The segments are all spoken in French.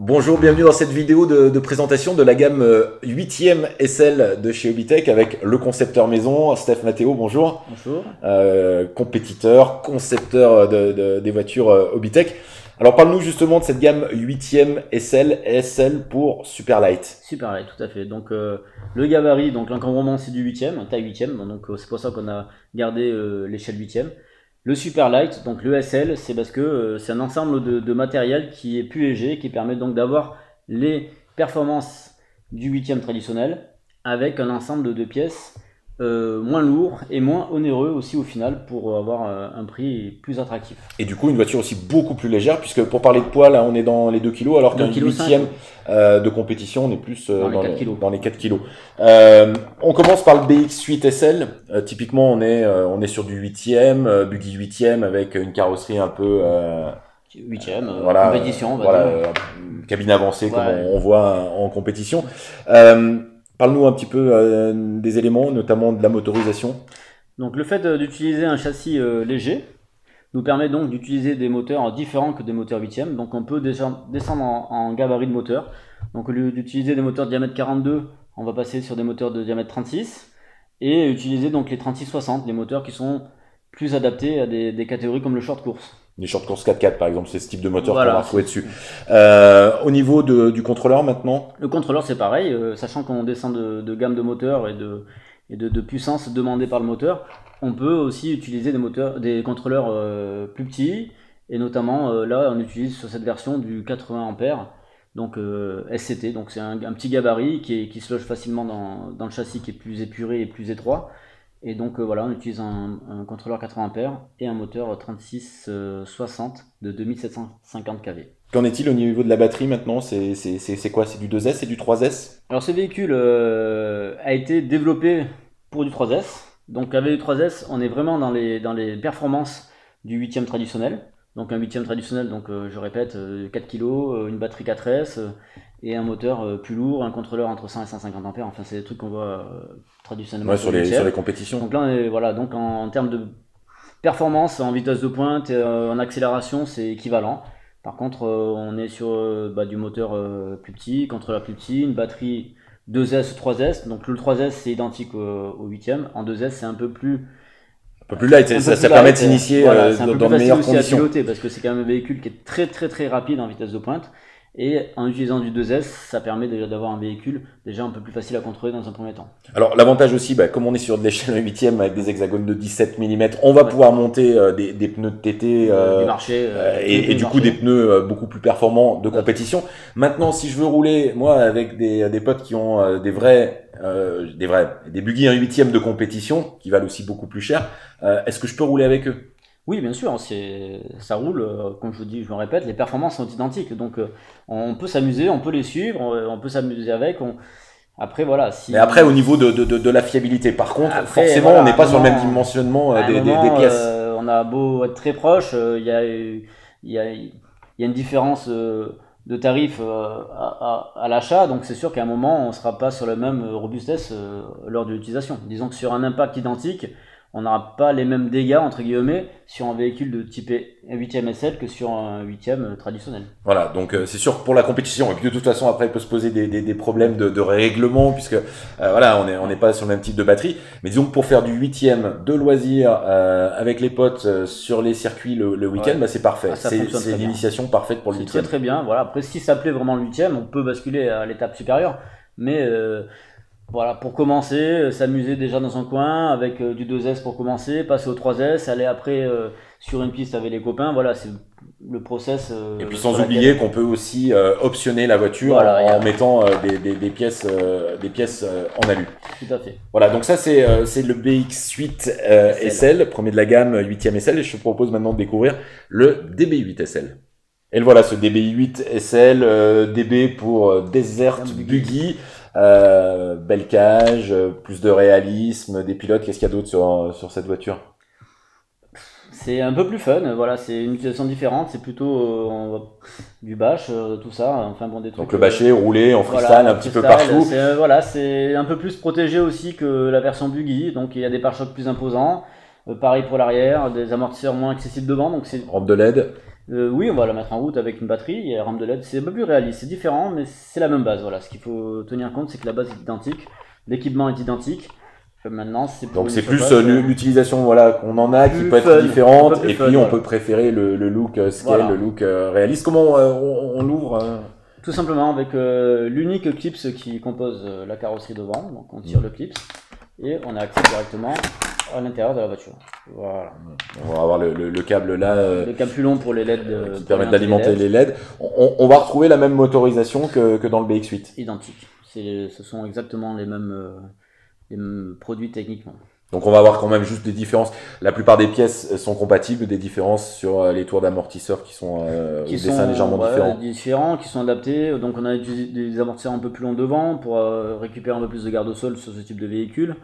Bonjour, bienvenue dans cette vidéo de présentation de la gamme 8e SL de chez Obitech avec le concepteur maison, Steph Matteo, bonjour. Bonjour. Concepteur des voitures Obitech. Alors parle-nous justement de cette gamme 8e SL, SL pour Superlight. Superlight, tout à fait. Donc le gabarit, donc l'encombrement c'est du 8e, taille 8e, donc c'est pour ça qu'on a gardé l'échelle 8e. Le Superlight, donc le SL, c'est parce que c'est un ensemble de matériel qui est plus léger, qui permet donc d'avoir les performances du 8e traditionnel avec un ensemble de pièces moins lourd et moins onéreux aussi au final pour avoir un prix plus attractif. Et du coup une voiture aussi beaucoup plus légère puisque pour parler de poids là on est dans les 2 kg alors qu'un 8e de compétition on est plus dans les 4 kg. On commence par le BX8 SL, typiquement on est sur du 8e, buggy 8e avec une carrosserie un peu 8e, voilà, compétition on va dire. Cabine avancée comme on voit en compétition. Parle-nous un petit peu des éléments, notamment de la motorisation. Donc le fait d'utiliser un châssis léger nous permet donc d'utiliser des moteurs différents que des moteurs 8e. Donc on peut déjà descendre en gabarit de moteur. Donc au lieu d'utiliser des moteurs de diamètre 42, on va passer sur des moteurs de diamètre 36 et utiliser donc les 36-60, les moteurs qui sont plus adaptés à des catégories comme le short course. Les short course 4x4 par exemple, c'est ce type de moteur voilà, qu'on va retrouver dessus. Au niveau du contrôleur maintenant? Le contrôleur c'est pareil, sachant qu'on descend de gamme de moteurs et de puissance demandée par le moteur, on peut aussi utiliser des contrôleurs plus petits, et notamment là on utilise sur cette version du 80 A, donc SCT, donc c'est un petit gabarit qui se loge facilement dans le châssis qui est plus épuré et plus étroit. Et donc voilà, on utilise un contrôleur 80 A et un moteur 3660 de 2750 kV. Qu'en est-il au niveau de la batterie maintenant? C'est quoi? C'est du 2S, c'est du 3S? Alors ce véhicule a été développé pour du 3S. Donc avec du 3S, on est vraiment dans les performances du 8e traditionnel. Donc un 8e traditionnel, donc je répète, 4 kg, une batterie 4S et un moteur plus lourd, un contrôleur entre 100 et 150 A. Enfin, c'est des trucs qu'on voit traditionnellement sur les compétitions. Donc là, voilà, donc en termes de performance, en vitesse de pointe, en accélération, c'est équivalent. Par contre, on est sur du moteur plus petit, contrôleur plus petit, une batterie 2S, 3S. Donc le 3S, c'est identique au 8e. En 2S, c'est un peu plus light, ça permet de s'initier dans de meilleures conditions. À piloter parce que c'est quand même un véhicule qui est très rapide en vitesse de pointe. Et en utilisant du 2S, ça permet déjà d'avoir un véhicule déjà un peu plus facile à contrôler dans un premier temps. Alors l'avantage aussi, comme on est sur de l'échelle 8e avec des hexagones de 17 mm, on va pouvoir monter des pneus de TT du marché, et du coup des pneus beaucoup plus performants de compétition. Maintenant, si je veux rouler, moi, avec des potes qui ont des buggy 8e de compétition, qui valent aussi beaucoup plus cher, est-ce que je peux rouler avec eux? Oui, bien sûr, ça roule, comme je vous dis, je me répète, les performances sont identiques, donc on peut s'amuser, on peut les suivre, on peut s'amuser avec, après voilà. Mais après au niveau de la fiabilité, par contre, forcément voilà, on n'est pas sur le même dimensionnement des pièces. On a beau être très proche, il y a une différence de tarif à l'achat, donc c'est sûr qu'à un moment on ne sera pas sur la même robustesse lors de l'utilisation. Disons que sur un impact identique, on n'aura pas les mêmes dégâts entre guillemets sur un véhicule de type 8e SL que sur un 8e traditionnel. Voilà, donc c'est sûr que pour la compétition, et puis de toute façon après il peut se poser des problèmes de règlement puisque voilà, on n'est pas sur le même type de batterie, mais disons que pour faire du 8e de loisir avec les potes sur les circuits le week-end, c'est parfait. C'est l'initiation parfaite pour le 8e. Très bien, voilà. Après si ça plaît vraiment le 8e, on peut basculer à l'étape supérieure, mais voilà, pour commencer, s'amuser déjà dans un coin avec du 2S pour commencer, passer au 3S, aller après sur une piste avec les copains, voilà, c'est le process. Et puis sans oublier qu'on peut aussi optionner la voiture en mettant des pièces en alu. Tout à fait. Voilà, donc ça c'est le BX8 SL, premier de la gamme 8e SL, et je te propose maintenant de découvrir le DB8 SL. Et voilà ce DB8 SL, DB pour Desert Buggy. Belle cage, plus de réalisme, des pilotes, qu'est-ce qu'il y a d'autre sur cette voiture? C'est un peu plus fun, voilà, c'est une utilisation différente, c'est plutôt du bash, tout ça, enfin bon des trucs. Donc le bâcher, rouler en freestyle, un petit peu partout. Voilà, c'est un peu plus protégé aussi que la version buggy, donc il y a des pare-chocs plus imposants, pareil pour l'arrière, des amortisseurs moins accessibles devant, donc c'est. Rampe de LED. Oui, on va la mettre en route avec une batterie et la rampe de LED. C'est un peu plus réaliste, c'est différent, mais c'est la même base. Voilà, ce qu'il faut tenir compte, c'est que la base est identique, l'équipement est identique. Maintenant, c'est donc c'est plus l'utilisation voilà qu'on en a qui peut être différente et puis on peut préférer le look scale, le look réaliste. Comment on l'ouvre Tout simplement avec l'unique clips qui compose la carrosserie devant. Donc on tire le clips et on a accès directement à l'intérieur de la voiture. Voilà. On va avoir le câble là. Le câble plus long pour les LED qui permettent d'alimenter les LED. On va retrouver la même motorisation que dans le BX8. Identique. Ce sont exactement les mêmes produits techniquement. Donc on va avoir quand même juste des différences. La plupart des pièces sont compatibles, des différences sur les tours d'amortisseurs qui sont dessins légèrement différents, qui sont adaptés. Donc on a des amortisseurs un peu plus longs devant pour récupérer un peu plus de garde-au-sol sur ce type de véhicule.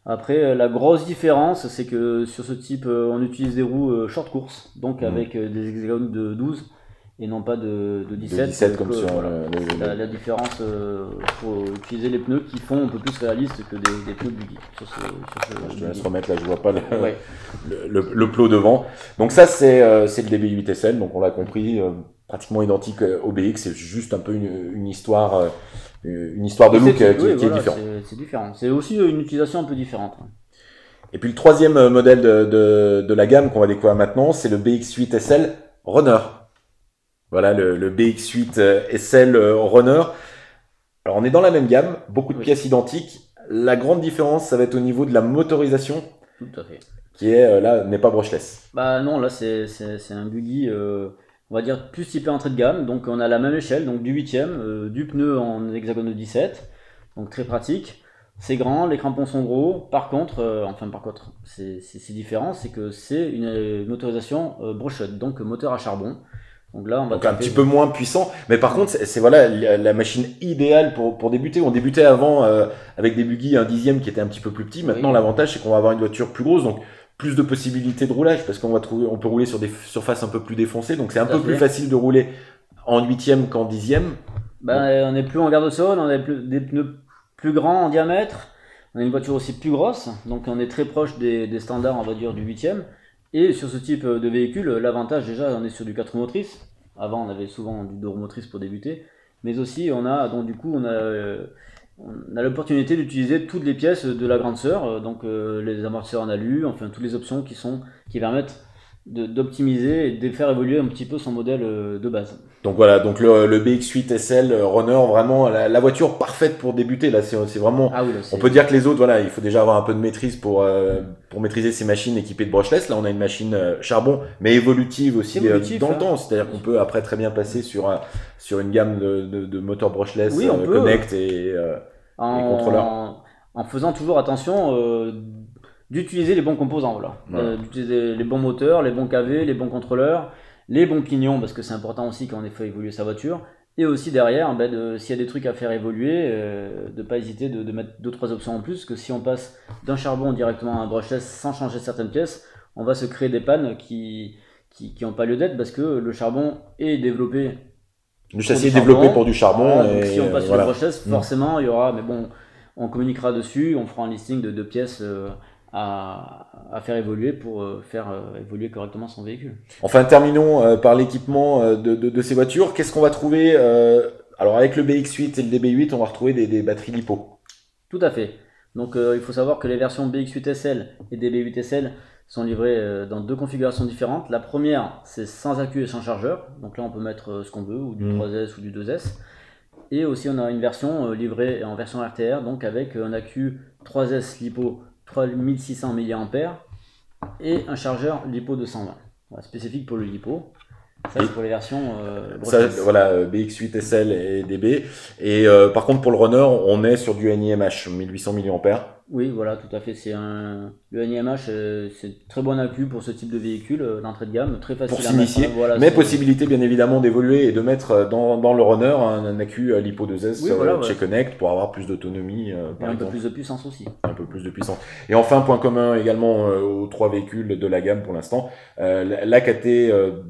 Après, la grosse différence, c'est que sur ce type, on utilise des roues short course, donc avec des hexagones de 12 et non pas de 17. De 17 comme sur la différence pour utiliser les pneus qui font un peu plus réaliste que des pneus buggy. Je te laisse remettre là, je vois pas le plot devant. Donc ça c'est le DB8 SL, donc on l'a compris, pratiquement identique au BX, c'est juste un peu une histoire de look qui est différente. C'est différent. C'est aussi une utilisation un peu différente. Et puis le troisième modèle de la gamme qu'on va découvrir maintenant, c'est le BX8 SL Runner. Voilà, le BX8 SL Runner. Alors on est dans la même gamme, beaucoup de pièces identiques. La grande différence, ça va être au niveau de la motorisation. Tout à fait. Qui est là, n'est pas brushless. Bah non, là c'est un buggy, on va dire plus typé entrée de gamme. Donc on a la même échelle, donc du 8ème, du pneu en hexagone de 17. Donc très pratique. C'est grand, les crampons sont gros. Par contre, c'est différent, c'est que c'est une motorisation brushed, donc moteur à charbon. Donc là, on va un petit peu moins puissant, mais par contre, c'est voilà la machine idéale pour débuter. On débutait avant avec des buggy 1/10 qui étaient un petit peu plus petits. Maintenant, l'avantage c'est qu'on va avoir une voiture plus grosse, donc plus de possibilités de roulage parce on peut rouler sur des surfaces un peu plus défoncées. Donc c'est un peu plus facile de rouler en 8ème qu'en 10ème. On n'est plus en garde-sol, on a des pneus plus grands en diamètre. On a une voiture aussi plus grosse, donc on est très proche des standards, on va dire, du 8ème. Et sur ce type de véhicule, l'avantage déjà, on est sur du 4 roues motrices. Avant, on avait souvent du 2 roues motrices pour débuter. Mais aussi, on a l'opportunité d'utiliser toutes les pièces de la grande sœur. Donc les amortisseurs en alu, enfin toutes les options qui permettent d'optimiser et de faire évoluer un petit peu son modèle de base. Donc voilà, donc le BX8 SL Runner, vraiment la voiture parfaite pour débuter. Là, c'est vraiment. On peut dire que les autres, voilà, il faut déjà avoir un peu de maîtrise pour maîtriser ces machines équipées de brushless. Là, on a une machine charbon, mais évolutive aussi dans le temps. C'est-à-dire qu'on peut après très bien passer sur une gamme de moteurs brushless, Connect et contrôleurs. En faisant toujours attention d'utiliser les bons composants, d'utiliser les bons moteurs, les bons KV, les bons contrôleurs, les bons pignons, parce que c'est important aussi quand on fait évoluer sa voiture, et aussi derrière, s'il y a des trucs à faire évoluer, de ne pas hésiter de mettre 2-3 options en plus, parce que si on passe d'un charbon directement à un brushless sans changer certaines pièces, on va se créer des pannes qui n'ont pas lieu d'être, parce que le charbon est développé. Le châssis est développé pour du charbon. Donc si on passe sur le brushless, forcément il y aura, mais bon, on communiquera dessus, on fera un listing de pièces à faire évoluer pour faire évoluer correctement son véhicule. Enfin, terminons par l'équipement de ces voitures. Qu'est-ce qu'on va trouver alors avec le BX8 et le DB8, on va retrouver des batteries LiPo. Tout à fait. Donc il faut savoir que les versions BX8 SL et DB8 SL sont livrées dans 2 configurations différentes. La première, c'est sans accu et sans chargeur. Donc là, on peut mettre ce qu'on veut, ou du 3S ou du 2S. Et aussi, on a une version livrée en version RTR, donc avec un accu 3S LiPo 3600 mAh et un chargeur LiPo 220, spécifique pour le LiPo. Ça, c'est pour les versions BX8 SL et DB. Et par contre, pour le Runner, on est sur du NiMH 1800 mAh. Oui, voilà, tout à fait. Le NiMH, c'est très bon accu pour ce type de véhicule d'entrée de gamme, très facile pour s'initier. Mais possibilité bien évidemment d'évoluer et de mettre dans le Runner un accu Lipo 2S chez Connect pour avoir plus d'autonomie. Et un peu plus de puissance aussi. Un peu plus de puissance. Et enfin, point commun également aux 3 véhicules de la gamme pour l'instant, l'AKT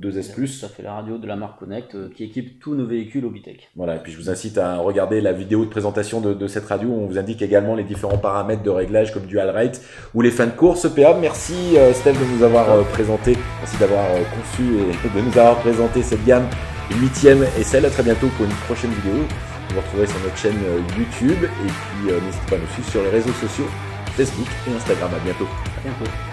2S+. Ça fait la radio de la marque Connect qui équipe tous nos véhicules Obitech. Voilà, et puis je vous incite à regarder la vidéo de présentation de cette radio où on vous indique également les différents paramètres de réglages comme dual rate ou les fins de course. PA, merci Steph de nous avoir présenté, merci d'avoir conçu et de nous avoir présenté cette gamme 8e SL. À très bientôt pour une prochaine vidéo. Vous retrouverez sur notre chaîne YouTube et puis n'hésitez pas à nous suivre sur les réseaux sociaux Facebook et Instagram. À bientôt. À bientôt.